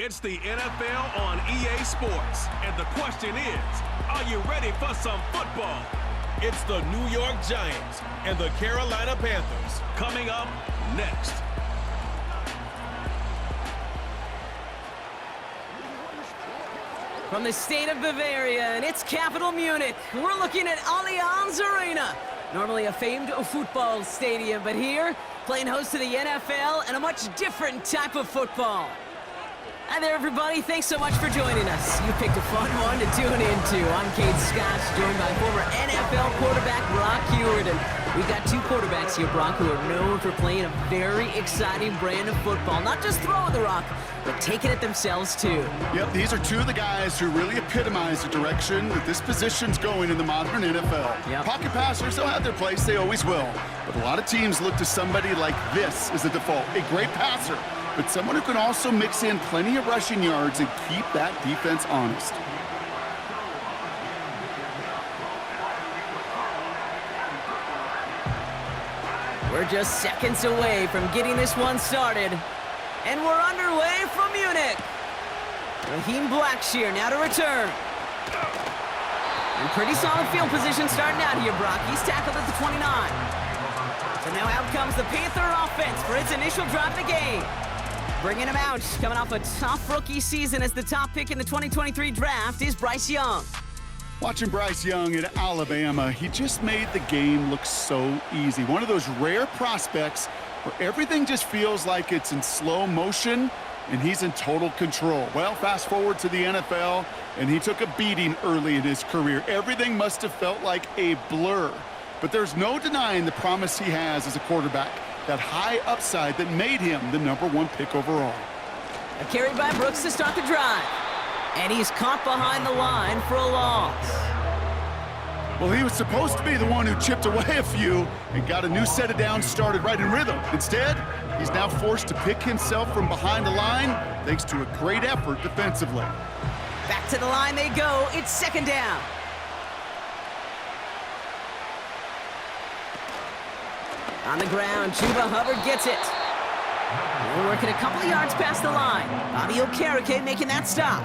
It's the NFL on EA Sports, and the question is, are you ready for some football? It's the New York Giants and the Carolina Panthers coming up next. From the state of Bavaria and its capital, Munich, we're looking at Allianz Arena. Normally a famed football stadium, but here, playing host to the NFL and a much different type of football. Hi there, everybody. Thanks so much for joining us. You picked a fun one to tune into. I'm Kate Scott, joined by former NFL quarterback Brock Heward. And we've got two quarterbacks here, Brock, who are known for playing a very exciting brand of football. Not just throwing the rock, but taking it themselves, too. Yep, these are two of the guys who really epitomize the direction that this position's going in the modern NFL. Yep. Pocket passers, they'll have their place. They always will. But a lot of teams look to somebody like this as the default. A great passer, but someone who can also mix in plenty of rushing yards and keep that defense honest. We're just seconds away from getting this one started. And we're underway from Munich. Raheem Blackshear now to return. And pretty solid field position starting out here, Brock. He's tackled at the 29. So now out comes the Panther offense for its initial drive of the game. Bringing him out, coming off a tough rookie season as the top pick in the 2023 draft is Bryce Young. Watching Bryce Young at Alabama, he just made the game look so easy. One of those rare prospects where everything just feels like it's in slow motion and he's in total control. Well, fast forward to the NFL, and he took a beating early in his career. Everything must have felt like a blur. But there's no denying the promise he has as a quarterback. That high upside that made him the #1 pick overall. A carry by Brooks to start the drive. And he's caught behind the line for a loss. Well, he was supposed to be the one who chipped away a few and got a new set of downs started right in rhythm. Instead, he's now forced to pick himself from behind the line thanks to a great effort defensively. Back to the line they go. It's second down. On the ground, Chuba Hubbard gets it. We're working a couple of yards past the line. Bobby Okereke making that stop.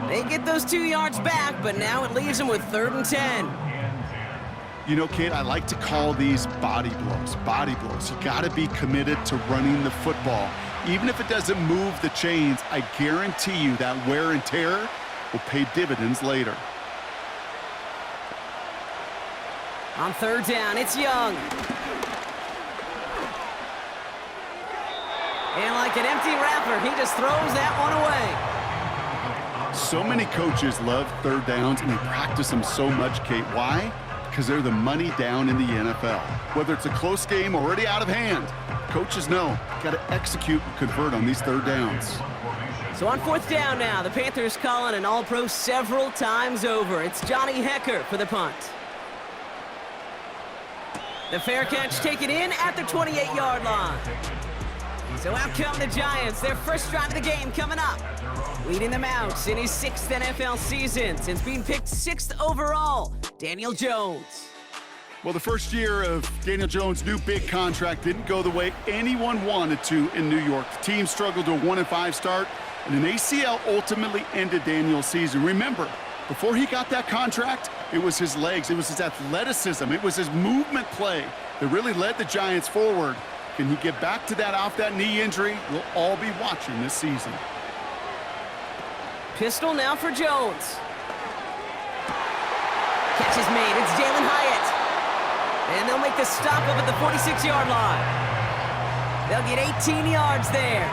They get those 2 yards back, but now it leaves them with 3rd and 10. You know, Kate, I like to call these body blows. Body blows. You got to be committed to running the football. Even if it doesn't move the chains, I guarantee you that wear and tear will pay dividends later. On 3rd down, it's Young. And like an empty wrapper, he just throws that one away. So many coaches love 3rd downs, and they practice them so much, Kate. Why? Because they're the money down in the NFL. Whether it's a close game already out of hand, coaches know got to execute and convert on these 3rd downs. So on 4th down now, the Panthers calling an all-pro several times over. It's Johnny Hecker for the punt. The fair catch taken in at the 28-yard line. So out come the Giants, their first drive of the game coming up. Leading them out in his 6th NFL season since being picked 6th overall, Daniel Jones. Well, the first year of Daniel Jones' new big contract didn't go the way anyone wanted to in New York. The team struggled to a 1-5 start, and an ACL ultimately ended Daniel's season. Remember, before he got that contract, it was his legs, it was his athleticism, it was his movement play that really led the Giants forward. Can he get back to that off that knee injury? We'll all be watching this season. Pistol now for Jones. Catch is made. It's Jalen Hyatt. And they'll make the stop up at the 46-yard line. They'll get 18 yards there.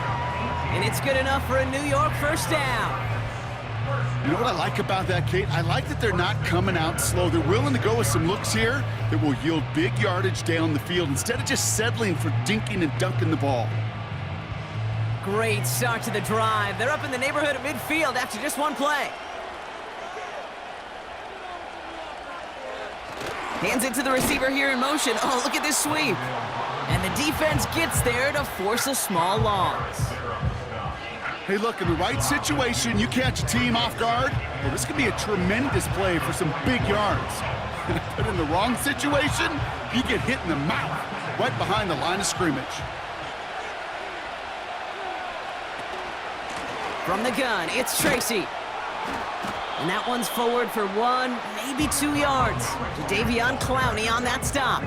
And it's good enough for a New York first down. You know what I like about that, Kate? I like that they're not coming out slow. They're willing to go with some looks here that will yield big yardage down the field instead of just settling for dinking and dunking the ball. Great start to the drive. They're up in the neighborhood of midfield after just one play. Hands it to the receiver here in motion. Oh, look at this sweep. And the defense gets there to force a small loss. Hey, look, in the right situation, you catch a team off guard. Well, this could be a tremendous play for some big yards. But in the wrong situation, you get hit in the mouth right behind the line of scrimmage. From the gun, it's Tracy. And that one's forward for 1, maybe 2 yards. Davion Clowney on that stop.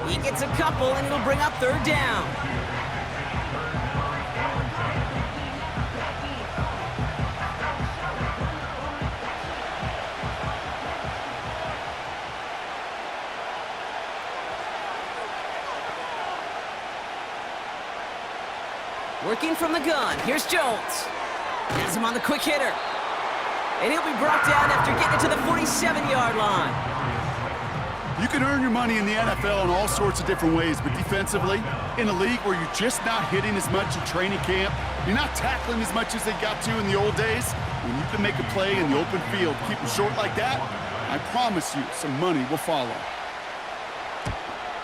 He gets a couple, and it'll bring up 3rd down. Working from the gun, here's Jones. Has him on the quick hitter. And he'll be brought down after getting it to the 47-yard line. You can earn your money in the NFL in all sorts of different ways, but defensively, in a league where you're just not hitting as much in training camp, you're not tackling as much as they got to in the old days, when you can make a play in the open field, keep them short like that, I promise you some money will follow.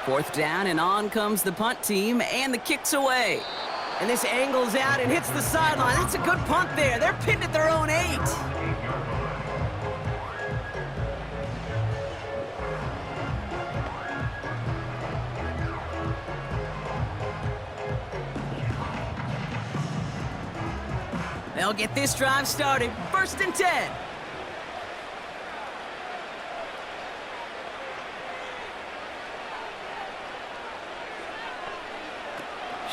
4th down, and on comes the punt team, and the kick's away. And this angles out and hits the sideline. That's a good punt there. They're pinned at their own 8. They'll get this drive started. 1st and 10.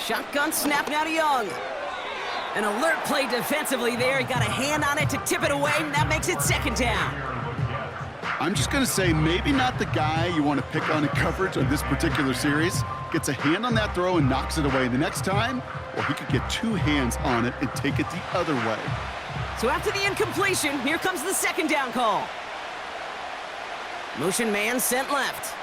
Shotgun snap now to Young. An alert play defensively there. He got a hand on it to tip it away, and that makes it 2nd down. I'm just going to say maybe not the guy you want to pick on in coverage on this particular series. Gets a hand on that throw and knocks it away. The next time, well, he could get 2 hands on it and take it the other way. So after the incompletion, here comes the 2nd down call. Motion man sent left.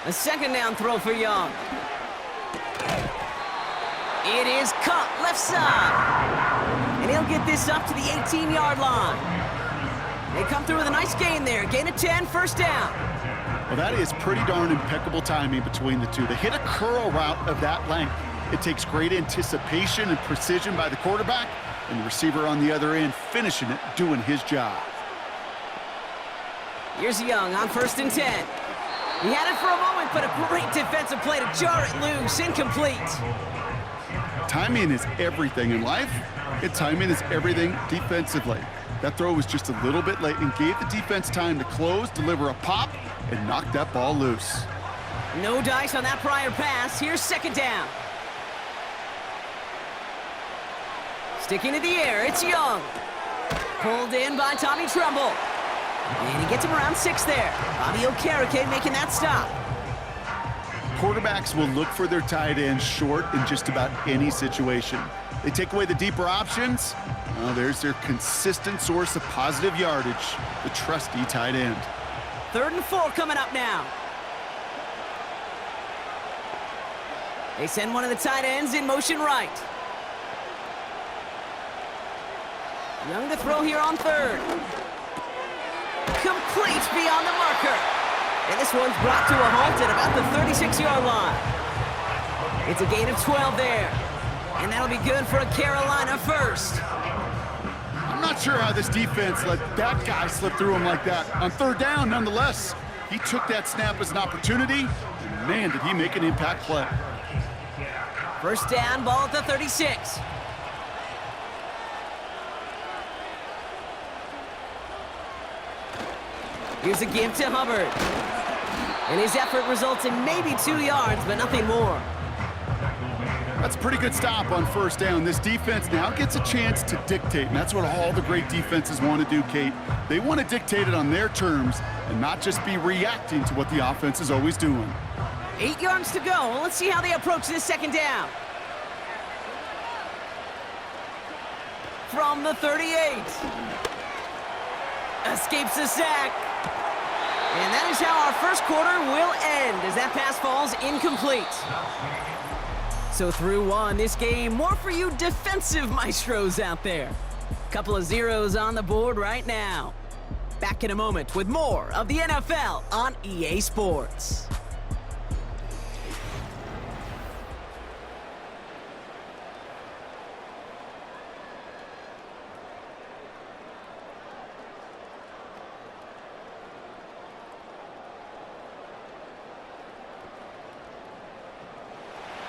A 2nd down throw for Young. It is cut left side. And he'll get this up to the 18-yard line. They come through with a nice gain there. Gain of 10, 1st down. Well, that is pretty darn impeccable timing between the two. They hit a curl route of that length. It takes great anticipation and precision by the quarterback, and the receiver on the other end finishing it, doing his job. Here's Young on 1st and 10. He had it for a moment, but a great defensive play to jar it loose. Incomplete. Timing is everything in life, and timing is everything defensively. That throw was just a little bit late and gave the defense time to close, deliver a pop, and knock that ball loose. No dice on that prior pass. Here's 2nd down. Sticking to the air, it's Young. Pulled in by Tommy Tremble. And he gets him around 6 there. Bobby Okereke making that stop. Quarterbacks will look for their tight end short in just about any situation. They take away the deeper options. Well, there's their consistent source of positive yardage, the trusty tight end. 3rd and 4 coming up now. They send one of the tight ends in motion right. Young to throw here on 3rd. Complete beyond the marker. And this one's brought to a halt at about the 36-yard line. It's a gain of 12 there. And that'll be good for a Carolina 1st. I'm not sure how this defense let that guy slip through him like that. On 3rd down, nonetheless, he took that snap as an opportunity, and man, did he make an impact play. 1st down, ball at the 36. Here's a give to Hubbard. And his effort results in maybe 2 yards, but nothing more. That's a pretty good stop on 1st down. This defense now gets a chance to dictate, and that's what all the great defenses want to do, Kate. They want to dictate it on their terms and not just be reacting to what the offense is always doing. 8 yards to go. Well, let's see how they approach this 2nd down. From the 38. Escapes the sack. And that is how our 1st quarter will end as that pass falls incomplete. So through 1, this game, more for you defensive maestros out there. Couple of zeros on the board right now. Back in a moment with more of the NFL on EA Sports.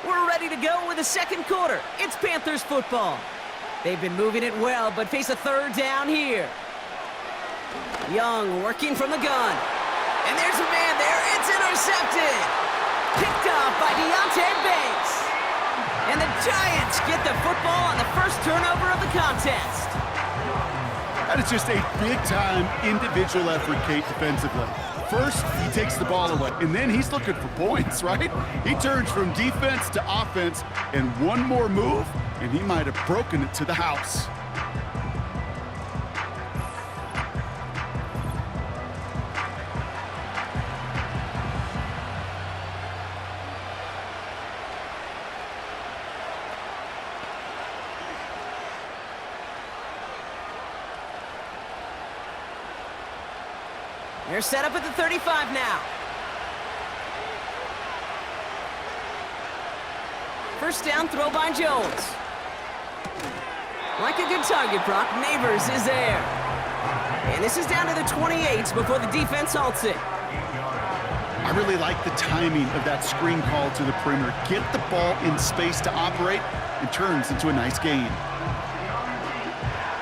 We're ready to go with the second quarter. It's Panthers football. They've been moving it well, but face a third down here. Young working from the gun. And there's a man there. It's intercepted. Picked off by Deontay Banks. And the Giants get the football on the first turnover of the contest. That is just a big-time individual effort, Kate, defensively. First, he takes the ball away, and then he's looking for points, right? He turns from defense to offense, and one more move, and he might have broken it to the house. They're set up at the 35 now. First down throw by Jones. Like a good target, Brock. Neighbors is there. And this is down to the 28 before the defense halts it. I really like the timing of that screen call to the perimeter. Get the ball in space to operate, and turns into a nice gain.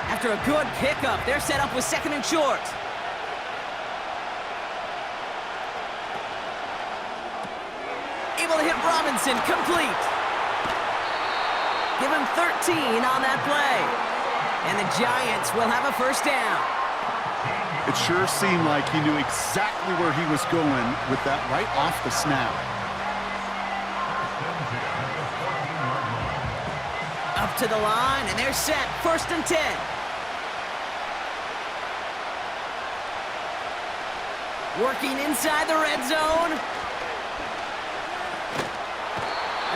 After a good pickup, they're set up with second and short. Able to hit Robinson, complete. Give him 13 on that play. And the Giants will have a first down. It sure seemed like he knew exactly where he was going with that right off the snap. Up to the line, and they're set. First and 10. Working inside the red zone.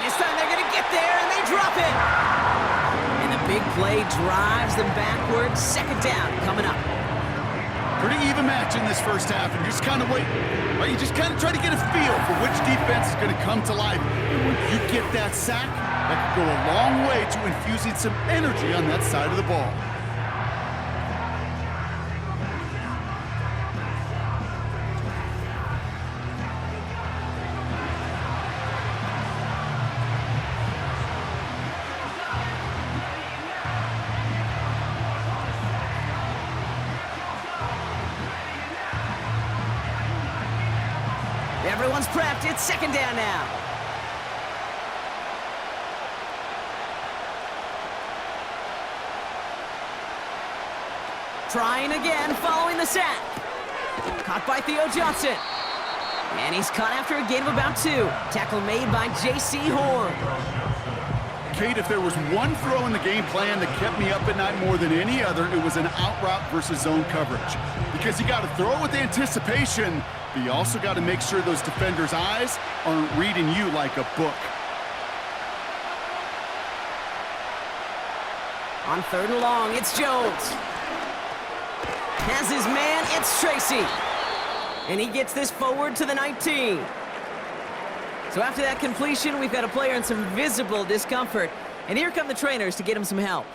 This time they're going to get there, and they drop it. And the big play drives them backwards. Second down coming up. Pretty even match in this first half, and you just kind of wait. Right? You just kind of try to get a feel for which defense is going to come to life. And when you get that sack, that could go a long way to infusing some energy on that side of the ball. Everyone's prepped. It's second down now. Trying again, following the sack. Caught by Theo Johnson. And he's caught after a gain of about 2. Tackle made by J.C. Horn. Kate, if there was one throw in the game plan that kept me up at night more than any other, it was an out route versus zone coverage. Because you got to throw with anticipation, but you also got to make sure those defenders' eyes aren't reading you like a book. On third and long, it's Jones. Has his man, it's Tracy. And he gets this forward to the 19. So after that completion, we've got a player in some visible discomfort. And here come the trainers to get him some help.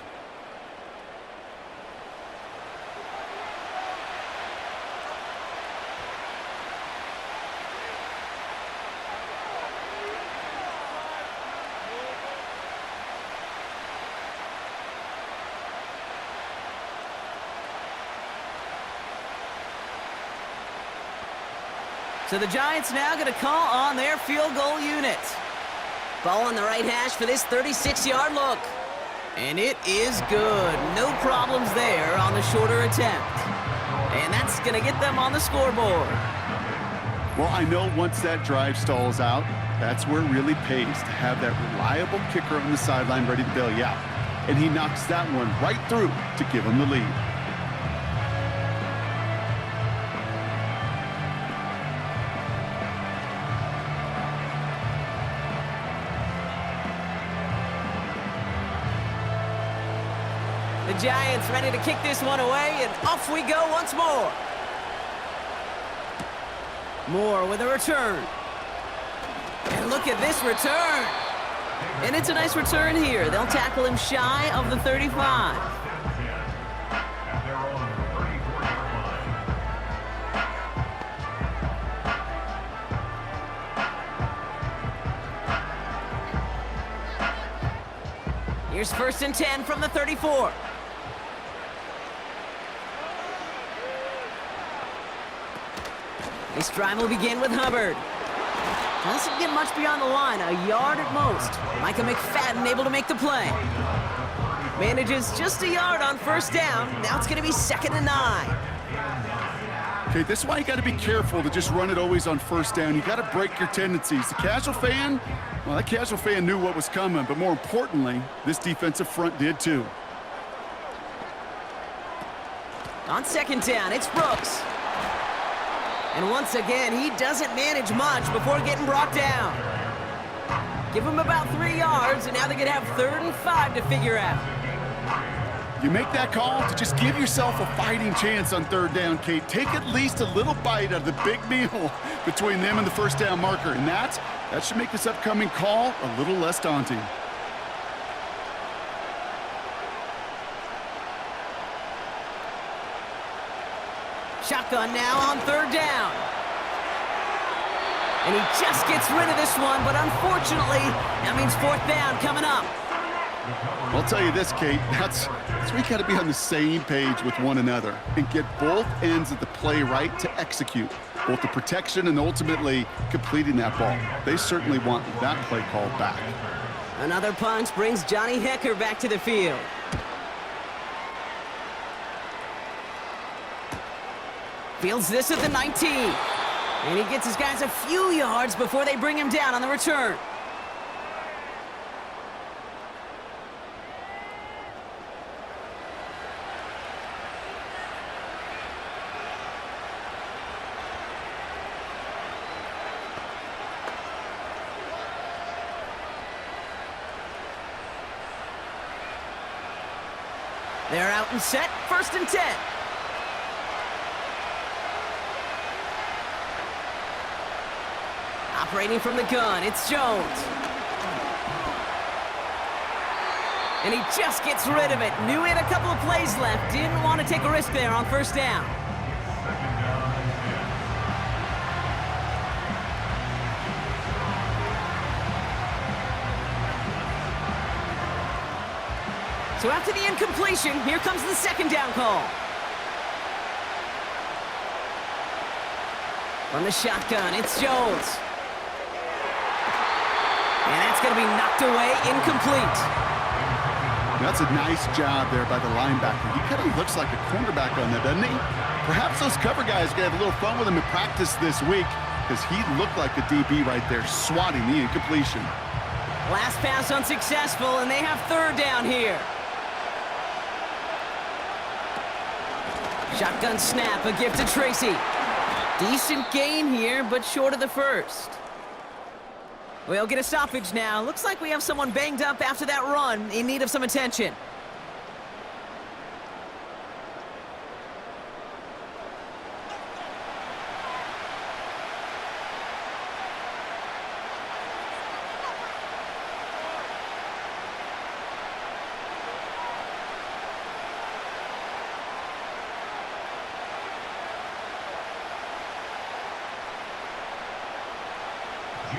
So the Giants now going to call on their field goal unit. Ball on the right hash for this 36-yard look. And it is good. No problems there on the shorter attempt. And that's going to get them on the scoreboard. Well, I know once that drive stalls out, that's where it really pays to have that reliable kicker on the sideline ready to bail you out. And he knocks that one right through to give him the lead. The Giants ready to kick this one away, and off we go once more. Moore with a return. And look at this return. And it's a nice return here. They'll tackle him shy of the 35. Here's 1st and 10 from the 34. This drive will begin with Hubbard. Doesn't get much beyond the line, a yard at most. Micah McFadden able to make the play. Manages just a yard on 1st down. Now it's going to be 2nd and 9. Okay, this is why you got to be careful to just run it always on 1st down. You got to break your tendencies. The casual fan, well, that casual fan knew what was coming, but more importantly, this defensive front did too. On 2nd down, it's Brooks. And once again, he doesn't manage much before getting brought down. Give him about 3 yards, and now they're going to have 3rd and 5 to figure out. You make that call to just give yourself a fighting chance on 3rd down, Kate. Take at least a little bite out of the big meal between them and the 1st down marker, and that should make this upcoming call a little less daunting. Shotgun now on 3rd down. And he just gets rid of this one, but unfortunately, that means 4th down coming up. I'll tell you this, Kate, that's where you got to be on the same page with one another and get both ends of the play right to execute, both the protection and ultimately completing that ball. They certainly want that play called back. Another punt brings Johnny Hecker back to the field. Fields this at the 19. And he gets his guys a few yards before they bring him down on the return. They're out and set, 1st and 10. Operating from the gun, it's Jones. And he just gets rid of it. Knew he had a couple of plays left. Didn't want to take a risk there on 1st down. So after the incompletion, here comes the 2nd down call. From the shotgun, it's Jones. And that's going to be knocked away, incomplete. That's a nice job there by the linebacker. He kind of looks like a cornerback on that, doesn't he? Perhaps those cover guys are going to have a little fun with him in practice this week because he looked like a DB right there, swatting the incompletion. Last pass unsuccessful, and they have 3rd down here. Shotgun snap, a gift to Tracy. Decent gain here, but short of the 1st. We'll get a stoppage now. Looks like we have someone banged up after that run, in need of some attention.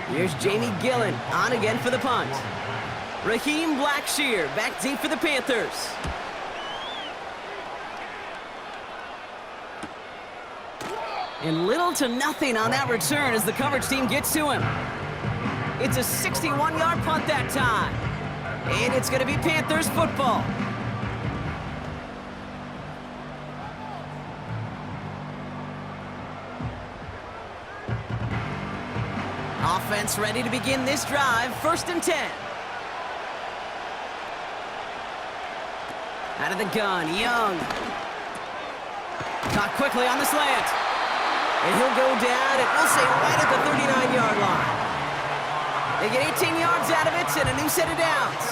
Here's Jamie Gillen on again for the punt. Raheem Blackshear back deep for the Panthers. And little to nothing on that return as the coverage team gets to him. It's a 61-yard punt that time. And it's going to be Panthers football. Offense ready to begin this drive, 1st and 10. Out of the gun, Young. Caught quickly on the slant. And he'll go down, and we'll say right at the 39-yard line. They get 18 yards out of it and a new set of downs.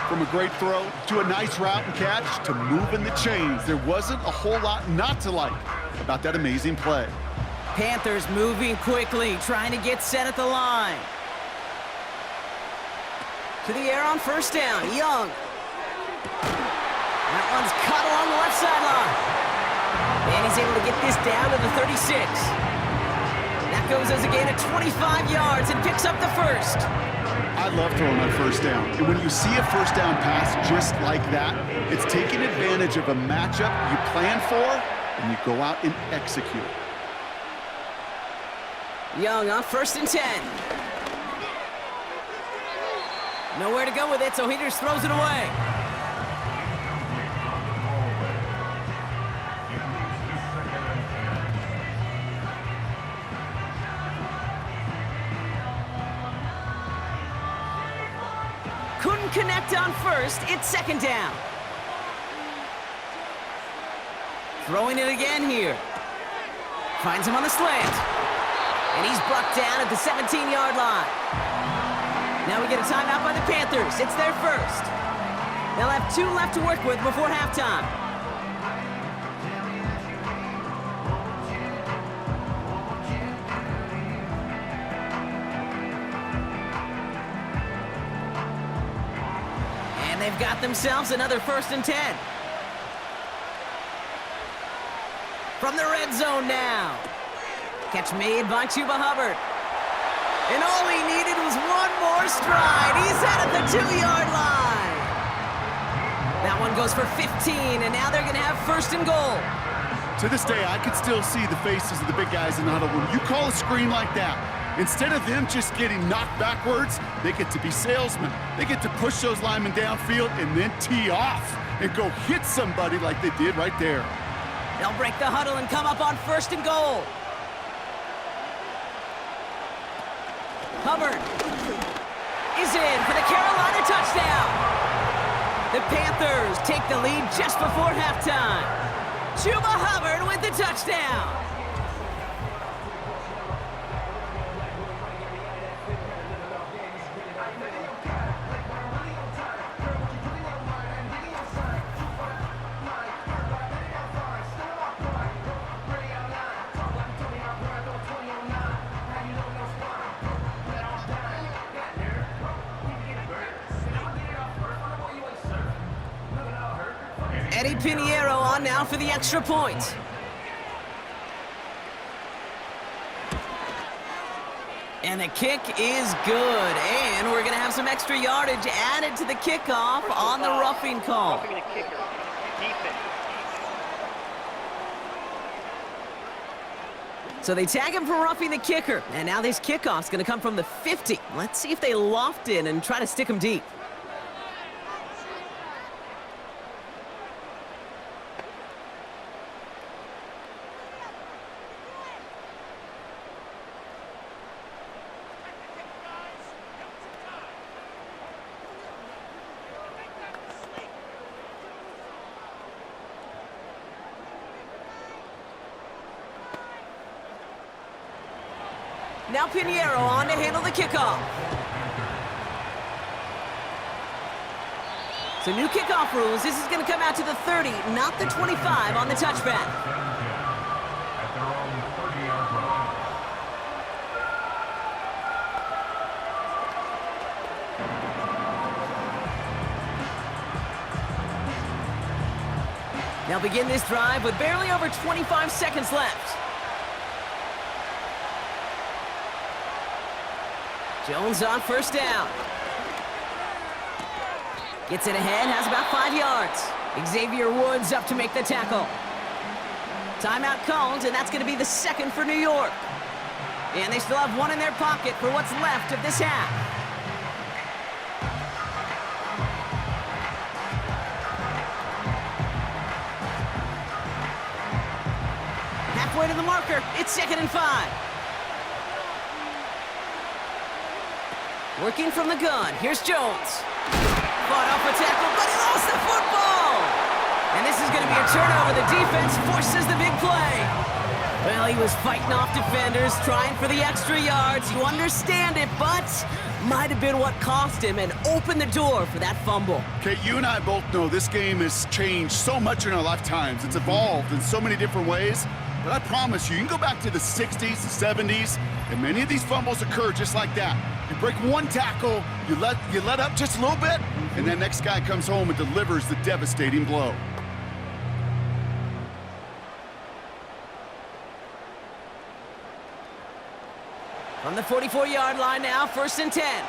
From a great throw to a nice route and catch to moving the chains, there wasn't a whole lot not to like about that amazing play. Panthers moving quickly, trying to get set at the line. To the air on 1st down, Young. That one's cut along the left sideline. And he's able to get this down to the 36. That goes as a gain of 25 yards and picks up the 1st. I I love throwing on first down. And when you see a first down pass just like that, it's taking advantage of a matchup you plan for, and you go out and execute. Young on 1st and 10. Nowhere to go with it, so he just throws it away. Couldn't connect on 1st, it's 2nd down. Throwing it again here. Finds him on the slant. And he's brought down at the 17-yard line. Now we get a timeout by the Panthers. It's their first. They'll have 2 left to work with before halftime. And they've got themselves another 1st and 10. From the red zone now. Catch made by Chuba Hubbard. And all he needed was one more stride. He's out at the 2-yard line. That one goes for 15, and now they're going to have 1st and goal. To this day, I could still see the faces of the big guys in the huddle. When you call a screen like that, instead of them just getting knocked backwards, they get to be salesmen. They get to push those linemen downfield and then tee off and go hit somebody like they did right there. They'll break the huddle and come up on 1st and goal. Hubbard is in for the Carolina touchdown. The Panthers take the lead just before halftime. Chuba Hubbard with the touchdown. Eddie Pinheiro on now for the extra point. And the kick is good. And we're going to have some extra yardage added to the kickoff on the roughing call. So they tag him for roughing the kicker. And now this kickoff's going to come from the 50. Let's see if they loft in and try to stick him deep. Now Pinheiro on to handle the kickoff. So new kickoff rules. This is going to come out to the 30, not the 25 on the touchback. Now begin this drive with barely over 25 seconds left. Jones on 1st down. Gets it ahead, has about 5 yards. Xavier Woods up to make the tackle. Timeout called, and that's going to be the 2nd for New York. And they still have 1 in their pocket for what's left of this half. Halfway to the marker, it's 2nd and 5. Working from the gun, here's Jones. Fought off a tackle, but he lost the football! And this is going to be a turnover. The defense forces the big play. Well, he was fighting off defenders, trying for the extra yards. You understand it, but might have been what cost him and opened the door for that fumble. Okay, you and I both know this game has changed so much in our lifetimes. It's evolved in so many different ways. But I promise you, you can go back to the 60s, the 70s, and many of these fumbles occur just like that. You break one tackle, you let up just a little bit, and that next guy comes home and delivers the devastating blow. From the 44-yard line now, 1st and 10.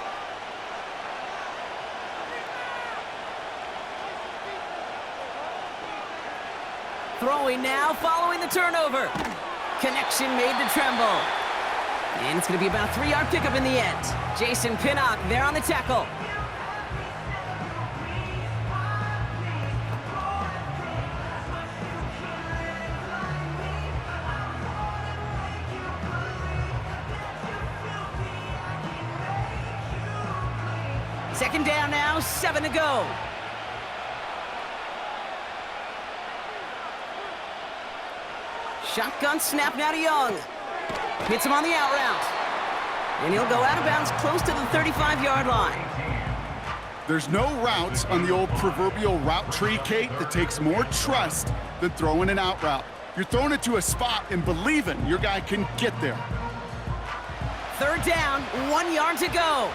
Throwing now, following the turnover. Connection made to Tremble. And it's going to be about a 3-yard pickup in the end. Jason Pinnock there on the tackle. Second down now, 7 to go. Shotgun snap now to Young. Hits him on the out route. And he'll go out of bounds close to the 35-yard line. There's no routes on the old proverbial route tree, Kate, that takes more trust than throwing an out route. You're throwing it to a spot and believing your guy can get there. Third down, 1 yard to go.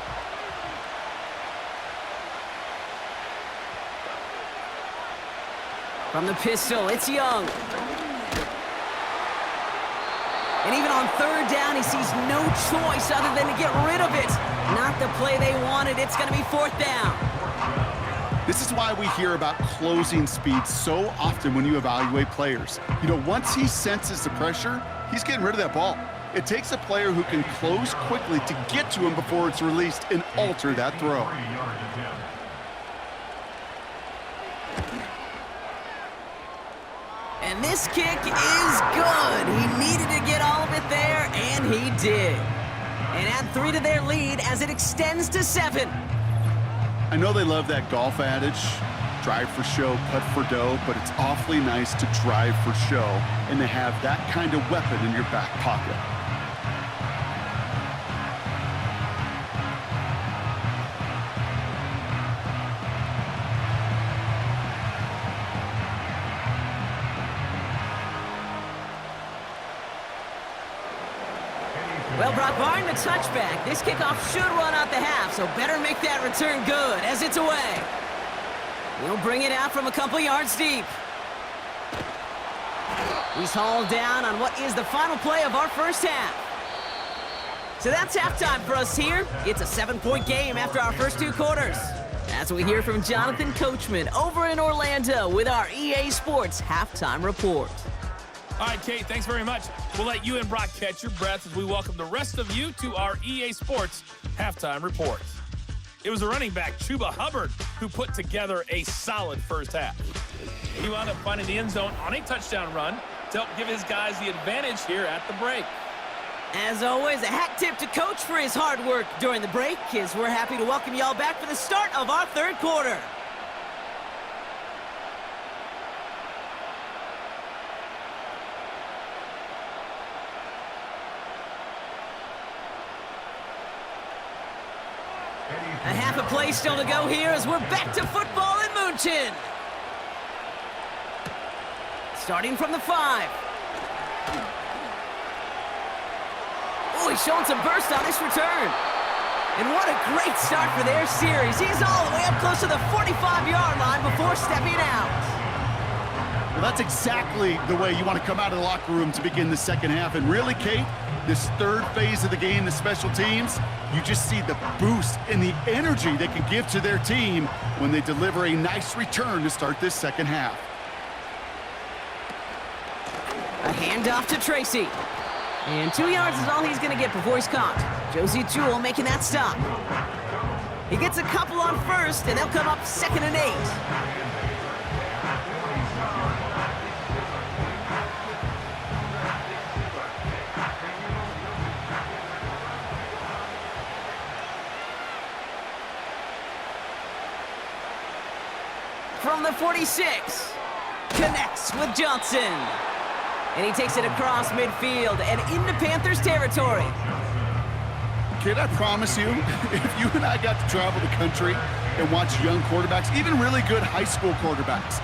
From the pistol, it's Young. And even on third down, he sees no choice other than to get rid of it. Not the play they wanted. It's going to be fourth down. This is why we hear about closing speed so often when you evaluate players. You know, once he senses the pressure, he's getting rid of that ball. It takes a player who can close quickly to get to him before it's released and alter that throw. And this kick is good. He needed to get all of it there, and he did. And add 3 to their lead as it extends to 7. I know they love that golf adage, drive for show, putt for dough, but it's awfully nice to drive for show and to have that kind of weapon in your back pocket. Well, Brock, barring the touchback, this kickoff should run out the half, so better make that return good as it's away. He'll bring it out from a couple yards deep. He's hauled down on what is the final play of our first half. So that's halftime for us here. It's a 7-point game after our first 2 quarters. As we hear from Jonathan Coachman over in Orlando with our EA Sports Halftime Report. All right, Kate, thanks very much. We'll let you and Brock catch your breath as we welcome the rest of you to our EA Sports Halftime Report. It was a running back, Chuba Hubbard, who put together a solid first half. He wound up finding the end zone on a touchdown run to help give his guys the advantage here at the break. As always, a hat tip to Coach for his hard work during the break, as we're happy to welcome y'all back for the start of our third quarter. A half a play still to go here as we're back to football in München. Starting from the 5. Oh, he's showing some burst on this return. And what a great start for their series. He's all the way up close to the 45-yard line before stepping out. Well, that's exactly the way you want to come out of the locker room to begin the second half. And really, Kate, this third phase of the game, the special teams, you just see the boost and the energy they can give to their team when they deliver a nice return to start this second half. A handoff to Tracy. And 2 yards is all he's going to get before he's caught. Josie Jewell making that stop. He gets a couple on first, and they'll come up 2nd and 8. From the 46, connects with Johnson. And he takes it across midfield and into Panthers territory. Kid, I promise you, if you and I got to travel the country and watch young quarterbacks, even really good high school quarterbacks,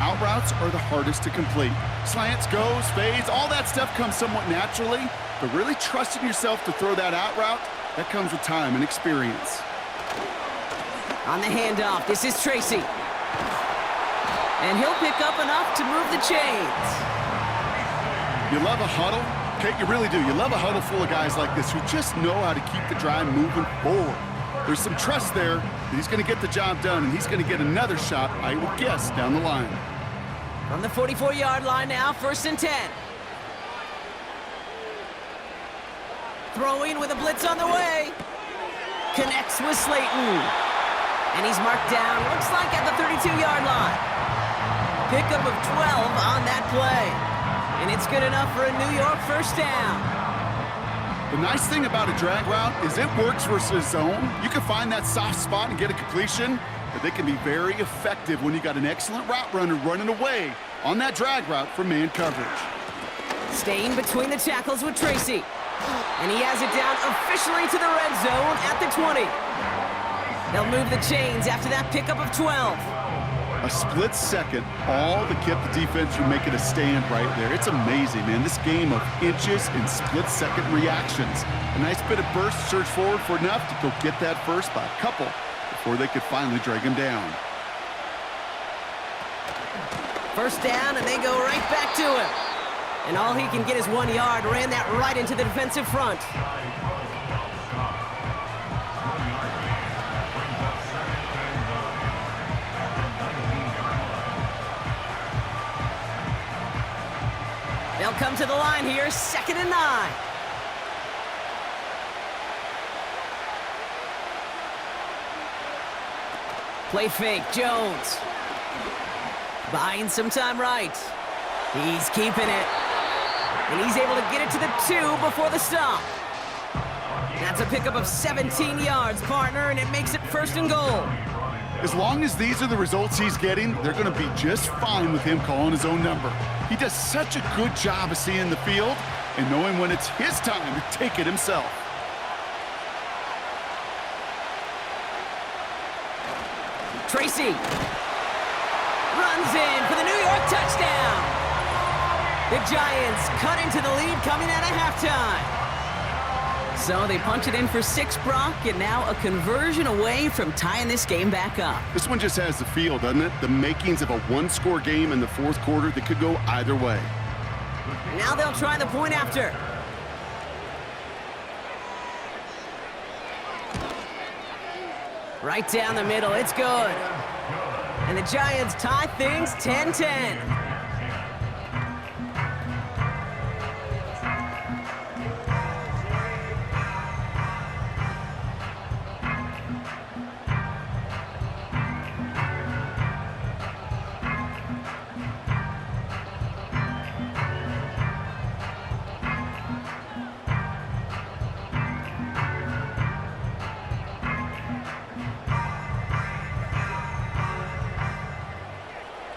out routes are the hardest to complete. Slants, goes, fades, all that stuff comes somewhat naturally, but really trusting yourself to throw that out route, that comes with time and experience. On the handoff, this is Tracy. And he'll pick up enough to move the chains. You love a huddle? Kate, you really do. You love a huddle full of guys like this who just know how to keep the drive moving forward. There's some trust there that he's going to get the job done, and he's going to get another shot, I would guess, down the line. From the 44-yard line now, 1st and 10. Throwing with a blitz on the way. Connects with Slayton. And he's marked down, looks like at the 32-yard line. Pickup of 12 on that play. And it's good enough for a New York 1st down. The nice thing about a drag route is it works versus zone. You can find that soft spot and get a completion, but they can be very effective when you got an excellent route runner running away on that drag route for man coverage. Staying between the tackles with Tracy. And he has it down officially to the red zone at the 20. They'll move the chains after that pickup of 12. A split second, all that kept the defense from making a stand right there. It's amazing, man. This game of inches and split-second reactions. A nice bit of burst, surge forward for enough to go get that first by a couple before they could finally drag him down. 1st down, and they go right back to him. And all he can get is 1 yard. Ran that right into the defensive front. They'll come to the line here, 2nd and 9. Play fake, Jones. Buying some time right. He's keeping it. And he's able to get it to the 2 before the stop. That's a pickup of 17 yards, partner, and it makes it 1st and goal. As long as these are the results he's getting, they're going to be just fine with him calling his own number. He does such a good job of seeing the field and knowing when it's his time to take it himself. Tracy runs in for the New York touchdown. The Giants cut into the lead coming out of halftime. So they punch it in for 6, Brock, and now a conversion away from tying this game back up. This one just has the feel, doesn't it? The makings of a one-score game in the 4th quarter that could go either way. Now they'll try the point after. Right down the middle, it's good. And the Giants tie things 10-10.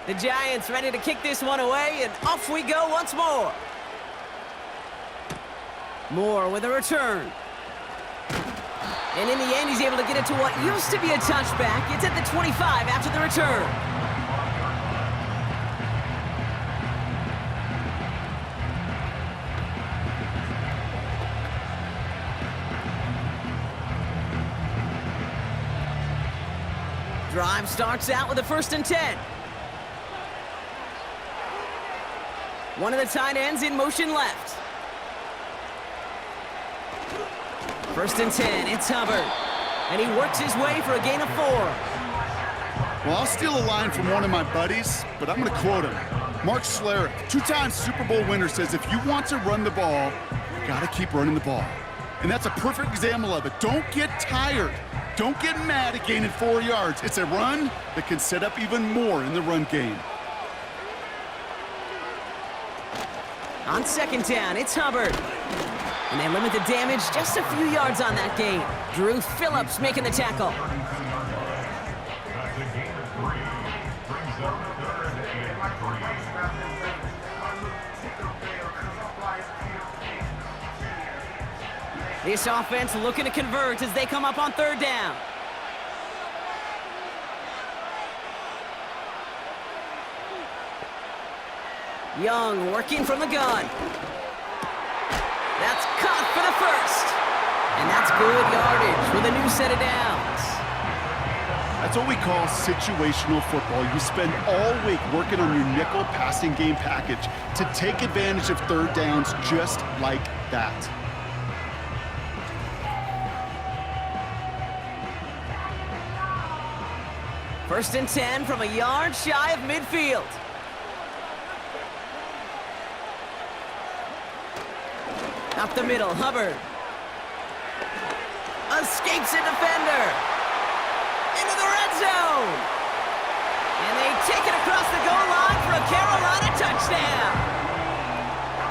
The Giants ready to kick this one away, and off we go once more. Moore with a return. And in the end, he's able to get it to what used to be a touchback. It's at the 25 after the return. Drive starts out with a 1st and 10. One of the tight ends in motion left. 1st and 10, it's Hubbard. And he works his way for a gain of 4. Well, I'll steal a line from one of my buddies, but I'm going to quote him. Mark Schlereth, 2-time Super Bowl winner, says if you want to run the ball, you got to keep running the ball. And that's a perfect example of it. Don't get tired. Don't get mad at gaining 4 yards. It's a run that can set up even more in the run game. On 2nd down, it's Hubbard. And they limit the damage just a few yards on that gain. Drew Phillips making the tackle. This offense looking to convert as they come up on 3rd down. Young working from the gun. That's caught for the 1st. And that's good yardage with a new set of downs. That's what we call situational football. You spend all week working on your nickel passing game package to take advantage of 3rd downs just like that. First and 10 from a yard shy of midfield. Up the middle, Hubbard. Escapes a defender. Into the red zone. And they take it across the goal line for a Carolina touchdown.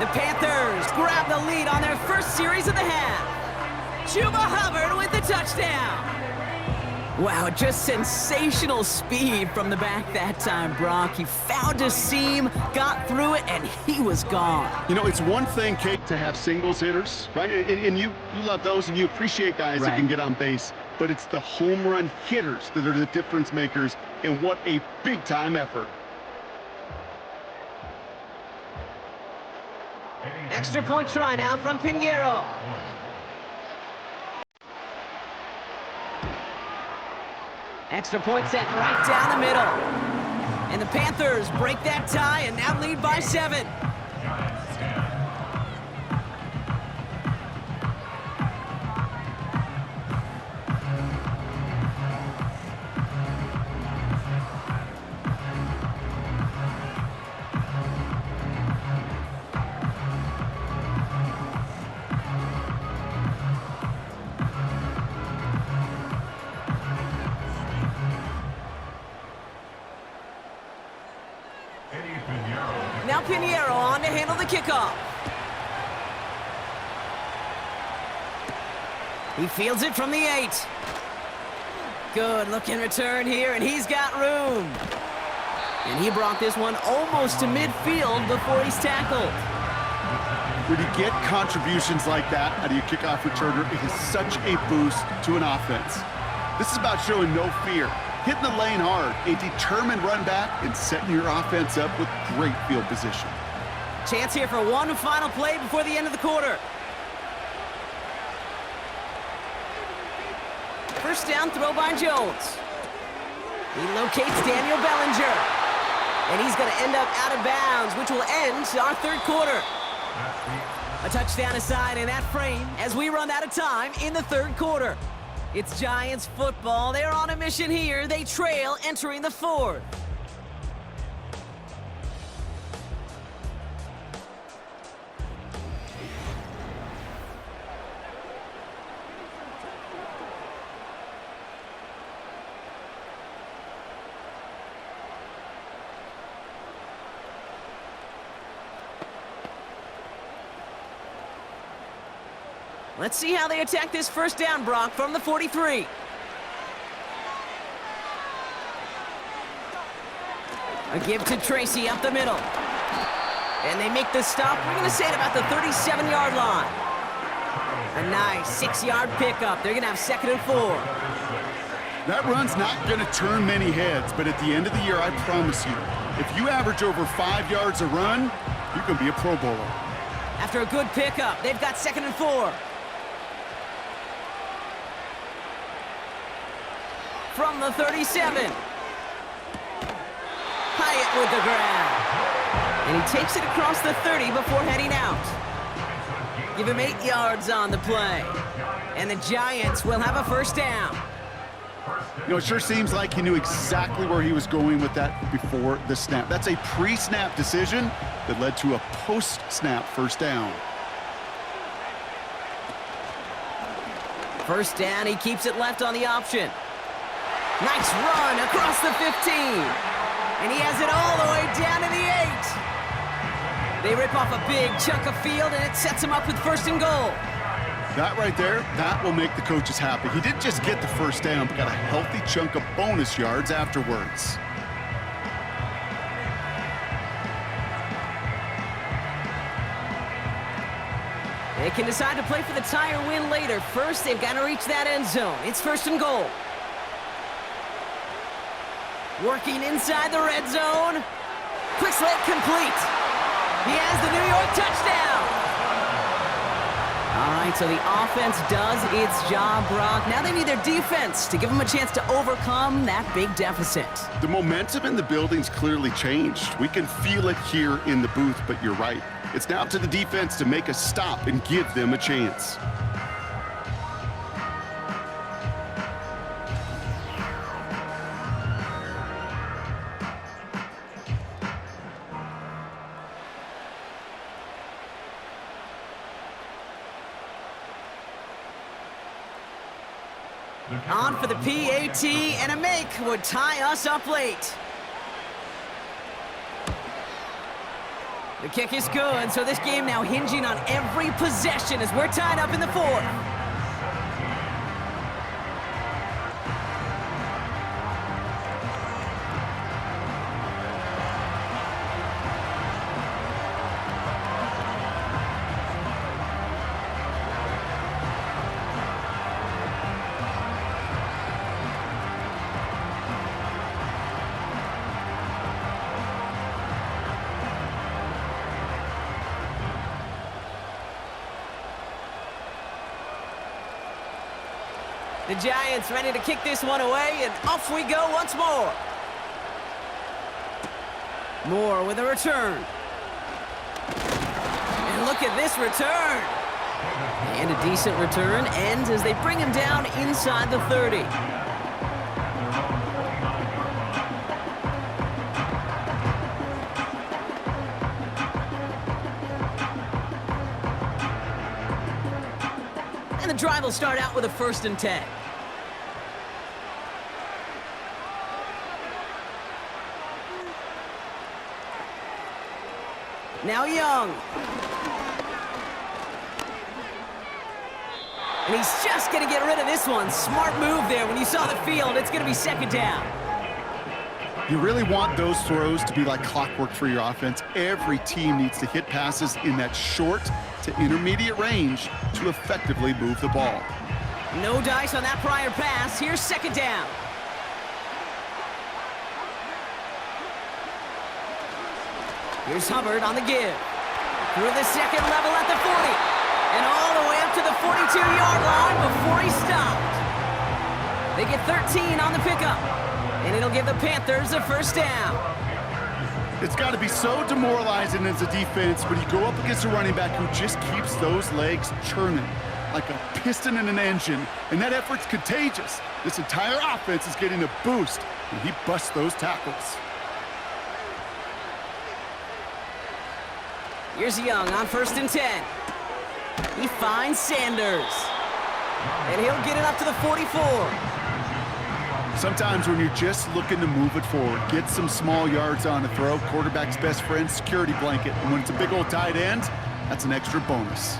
The Panthers grab the lead on their first series of the half. Chuba Hubbard with the touchdown. Wow, just sensational speed from the back that time, Brock. He found a seam, got through it, and he was gone. You know, it's one thing, Kate, to have singles hitters, right? And you love those, and you appreciate guys that can get on base. But it's the home run hitters that are the difference makers, and what a big-time effort. Extra point try now from Pinheiro. Extra point set right down the middle. And the Panthers break that tie and now lead by 7. Now Pinheiro on to handle the kickoff. He fields it from the 8. Good looking return here, and he's got room. And he brought this one almost to midfield before he's tackled. When you get contributions like that out of your kickoff returner, it is such a boost to an offense. This is about showing no fear, hitting the lane hard, a determined run back, and setting your offense up with great field position. Chance here for one final play before the end of the quarter. First down throw by Jones. He locates Daniel Bellinger. And he's going to end up out of bounds, which will end our third quarter. A touchdown aside in that frame as we run out of time in the third quarter. It's Giants football. They're on a mission here. They trail entering the fourth. Let's see how they attack this first down, Brock, from the 43. A give to Tracy up the middle. And they make the stop. We're going to say it about the 37-yard line. A nice 6-yard pickup. They're going to have 2nd and 4. That run's not going to turn many heads, but at the end of the year, I promise you, if you average over 5 yards a run, you can be a Pro Bowler. After a good pickup, they've got 2nd and 4. From the 37. Hyatt with the grab. And he takes it across the 30 before heading out. Give him 8 yards on the play. And the Giants will have a first down. You know, it sure seems like he knew exactly where he was going with that before the snap. That's a pre-snap decision that led to a post-snap first down. First down, he keeps it left on the option. Nice run across the 15. And he has it all the way down to the 8. They rip off a big chunk of field, and it sets him up with 1st and goal. That right there, that will make the coaches happy. He didn't just get the first down, but got a healthy chunk of bonus yards afterwards. They can decide to play for the tie or win later. First, they've got to reach that end zone. It's 1st and goal. Working inside the red zone. Quick slant complete. He has the New York touchdown. All right, so the offense does its job, Brock. Now they need their defense to give them a chance to overcome that big deficit. The momentum in the building's clearly changed. We can feel it here in the booth, but you're right. It's now up to the defense to make a stop and give them a chance. On for the PAT, and a make would tie us up late. The kick is good, so this game now hinging on every possession as we're tied up in the fourth. The Giants ready to kick this one away, and off we go once more. Moore with a return. And look at this return. And a decent return ends as they bring him down inside the 30. And the drive will start out with a 1st and 10. Now Young. And he's just going to get rid of this one. Smart move there when you saw the field. It's going to be 2nd down. You really want those throws to be like clockwork for your offense. Every team needs to hit passes in that short to intermediate range to effectively move the ball. No dice on that prior pass. Here's 2nd down. Here's Hubbard on the give. Through the 2nd level at the 40. And all the way up to the 42-yard line before he stopped. They get 13 on the pickup. And it'll give the Panthers a 1st down. It's got to be so demoralizing as a defense when you go up against a running back who just keeps those legs churning like a piston in an engine. And that effort's contagious. This entire offense is getting a boost when he busts those tackles. Here's Young on 1st and 10. He finds Sanders. And he'll get it up to the 44. Sometimes when you're just looking to move it forward, get some small yards on a throw, quarterback's best friend, security blanket. And when it's a big old tight end, that's an extra bonus.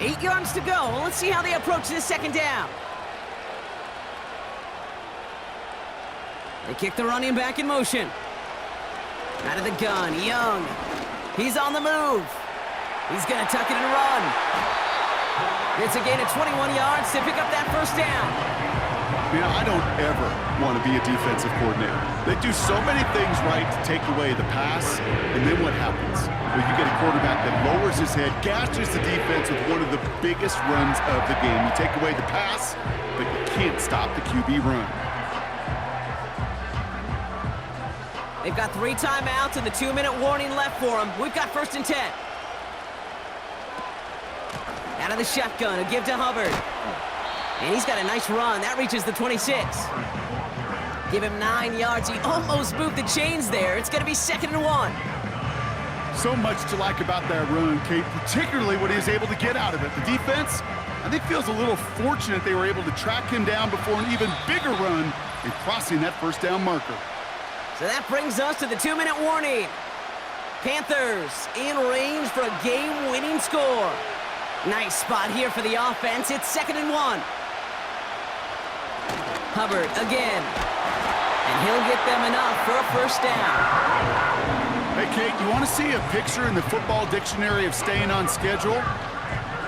8 yards to go. Well, let's see how they approach this 2nd down. They kick the running back in motion. Out of the gun, Young. He's on the move. He's going to tuck it and run. It's a gain of 21 yards to pick up that 1st down. Man, I don't ever want to be a defensive coordinator. They do so many things right to take away the pass, and then what happens? Well, you get a quarterback that lowers his head, gashes the defense with one of the biggest runs of the game. You take away the pass, but you can't stop the QB run. They've got 3 timeouts and the 2-minute warning left for them. We've got 1st and 10. Out of the shotgun, a give to Hubbard. And he's got a nice run. That reaches the 26. Give him 9 yards. He almost moved the chains there. It's going to be 2nd and 1. So much to like about that run, Kate, particularly what he was able to get out of it. The defense, I think, feels a little fortunate they were able to track him down before an even bigger run and crossing that 1st down marker. So that brings us to the 2-minute warning. Panthers in range for a game-winning score. Nice spot here for the offense. It's 2nd and 1. Hubbard again. And he'll get them enough for a 1st down. Hey, Kate, you want to see a picture in the football dictionary of staying on schedule?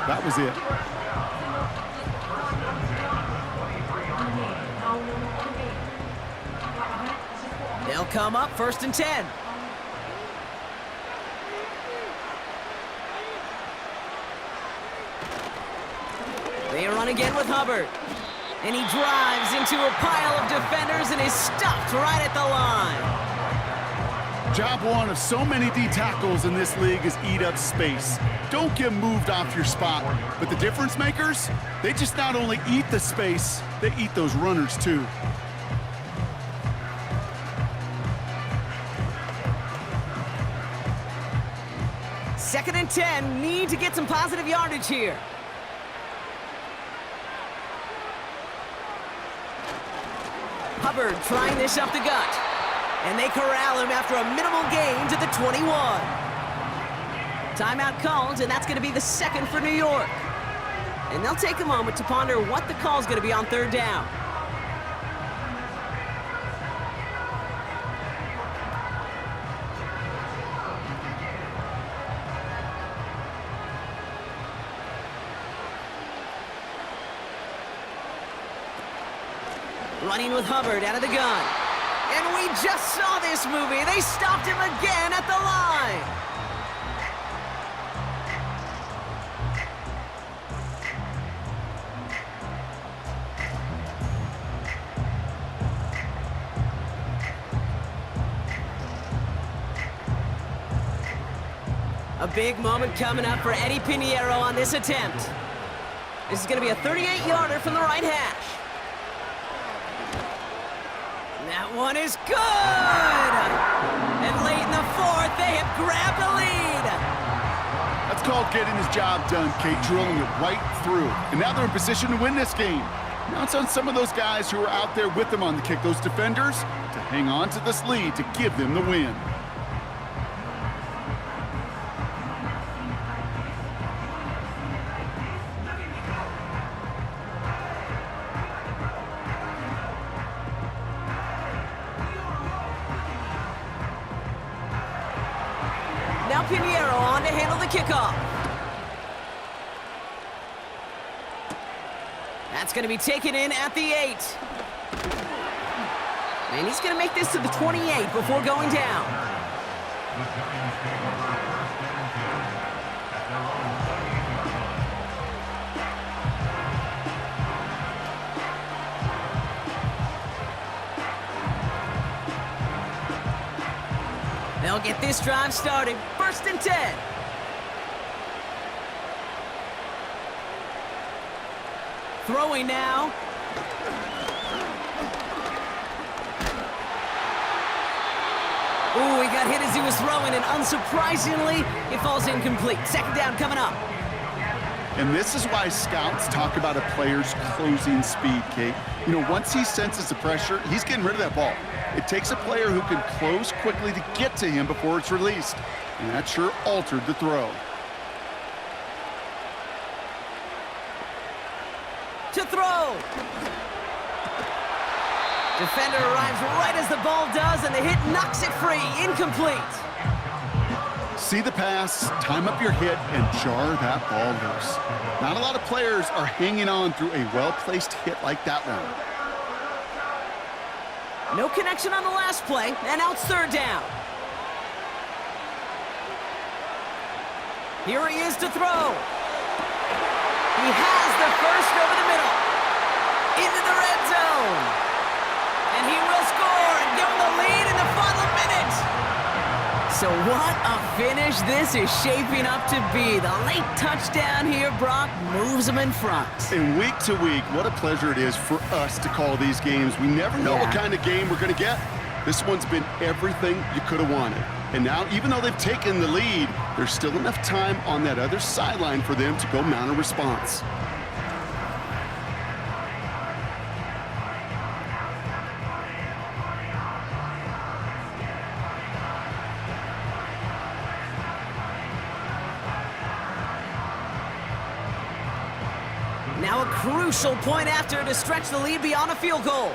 That was it. They'll come up 1st and 10. They run again with Hubbard. And he drives into a pile of defenders and is stopped right at the line. Job one of so many D tackles in this league is eat up space. Don't get moved off your spot. But the difference makers, they just not only eat the space, they eat those runners too. Second and 10, need to get some positive yardage here. Hubbard trying this up the gut. And they corral him after a minimal gain to the 21. Timeout called, and that's going to be the second for New York. And they'll take a moment to ponder what the call's going to be on third down. Running with Hubbard out of the gun. And we just saw this movie. They stopped him again at the line. A big moment coming up for Eddie Pinheiro on this attempt. This is going to be a 38-yarder from the right hash. That one is good! And late in the fourth, they have grabbed the lead. That's called getting his job done, Kate, drilling it right through. And now they're in position to win this game. Now it's on some of those guys who are out there with them on the kick, those defenders, to hang on to this lead to give them the win. Now Pinheiro on to handle the kickoff. That's going to be taken in at the 8. And he's going to make this to the 28 before going down. They'll get this drive started. 1st and 10. Throwing now. Ooh, he got hit as he was throwing, and unsurprisingly, it falls incomplete. 2nd down coming up. And this is why scouts talk about a player's closing speed, Kate. You know, once he senses the pressure, he's getting rid of that ball. It takes a player who can close quickly to get to him before it's released. And that sure altered the throw. To throw. Defender arrives right as the ball does, and the hit knocks it free. Incomplete. See the pass, time up your hit, and jar that ball loose. Not a lot of players are hanging on through a well-placed hit like that one. No connection on the last play, and now it's 3rd down. Here he is to throw. He has the first over the middle. Into the red zone. And he will score and give him the lead in the final minute. So what a finish this is shaping up to be. The late touchdown here, Brock, moves them in front. And week to week, what a pleasure it is for us to call these games. We never know what kind of game we're going to get. This one's been everything you could have wanted. And now, even though they've taken the lead, there's still enough time on that other sideline for them to go mount a response. Now a crucial point after to stretch the lead beyond a field goal.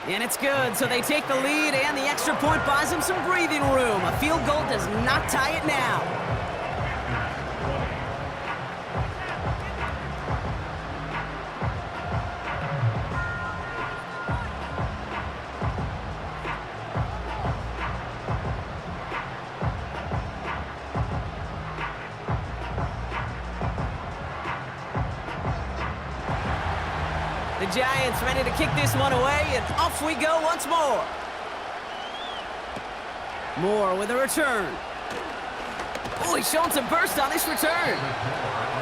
And it's good, so they take the lead, and the extra point buys them some breathing room. A field goal does not tie it now. The Giants ready to kick this one away, and off we go once more. Moore with a return. Oh, he's showing some burst on this return.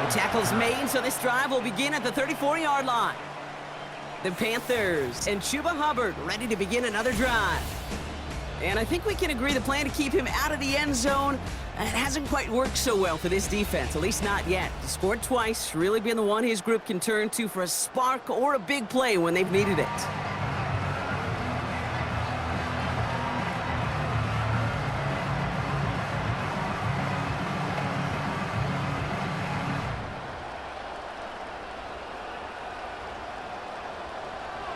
The tackle's made, so this drive will begin at the 34-yard line. The Panthers and Chuba Hubbard ready to begin another drive. And I think we can agree the plan to keep him out of the end zone, it hasn't quite worked so well for this defense, at least not yet. He scored twice, really been the one his group can turn to for a spark or a big play when they've needed it.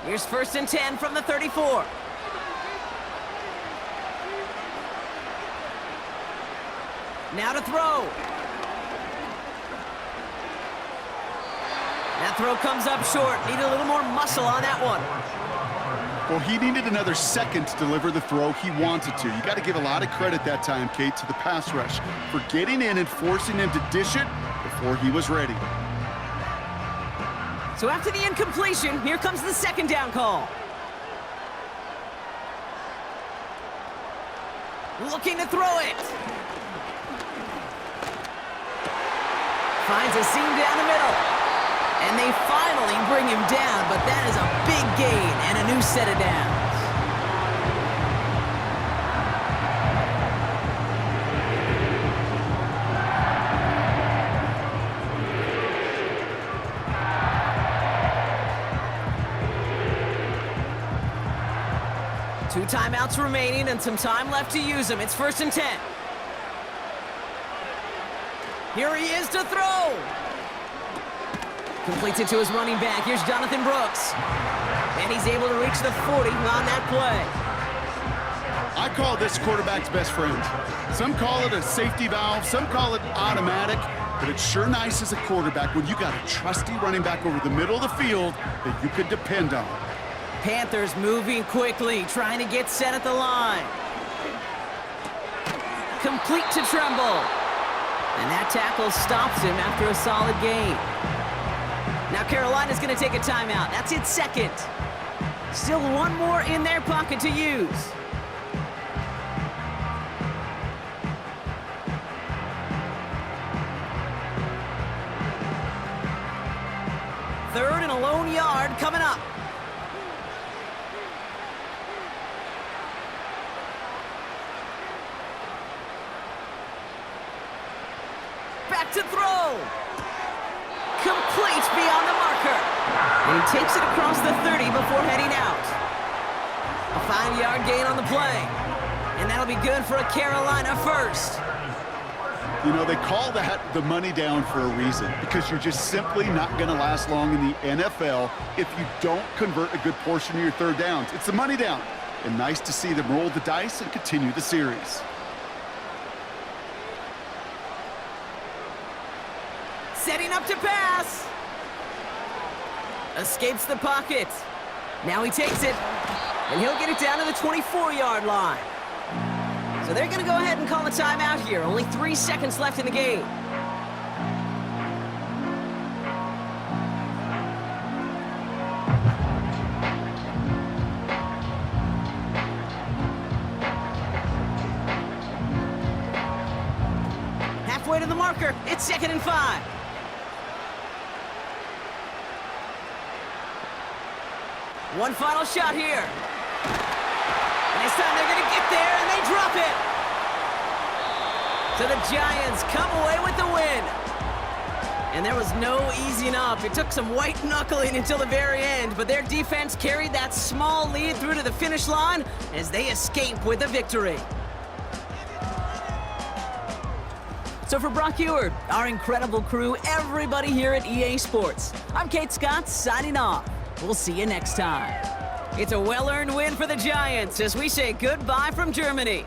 Here's 1st and 10 from the 34. Now to throw. That throw comes up short. Need a little more muscle on that one. Well, he needed another second to deliver the throw he wanted to. You got to give a lot of credit that time, Kate, to the pass rush for getting in and forcing him to dish it before he was ready. So after the incompletion, here comes the 2nd down call. Looking to throw it. Finds a seam down the middle. And they finally bring him down, but that is a big gain and a new set of downs. Two timeouts remaining and some time left to use them. It's 1st and 10. Here he is to throw. Completes it to his running back. Here's Jonathan Brooks. And he's able to reach the 40 on that play. I call this quarterback's best friend. Some call it a safety valve, some call it automatic, but it's sure nice as a quarterback when you got a trusty running back over the middle of the field that you could depend on. Panthers moving quickly, trying to get set at the line. Complete to Tremble. And that tackle stops him after a solid gain. Now Carolina's going to take a timeout. That's its 2nd. Still one more in their pocket to use. Third and a lone yard coming up. Back to throw. Complete beyond the marker. And he takes it across the 30 before heading out. A 5-yard gain on the play. And that'll be good for a Carolina first. You know, they call that the money down for a reason, because you're just simply not going to last long in the NFL if you don't convert a good portion of your 3rd downs. It's the money down. And nice to see them roll the dice and continue the series. Setting up to pass. Escapes the pocket. Now he takes it, and he'll get it down to the 24-yard line. So they're going to go ahead and call a timeout here. Only 3 seconds left in the game. Halfway to the marker. It's 2nd and 5. One final shot here. And this time they're going to get there, and they drop it. So the Giants come away with the win. And there was no easing up. It took some white knuckling until the very end, but their defense carried that small lead through to the finish line as they escape with a victory. So for Brock Ewart, our incredible crew, everybody here at EA Sports, I'm Kate Scott signing off. We'll see you next time. It's a well-earned win for the Giants as we say goodbye from Germany.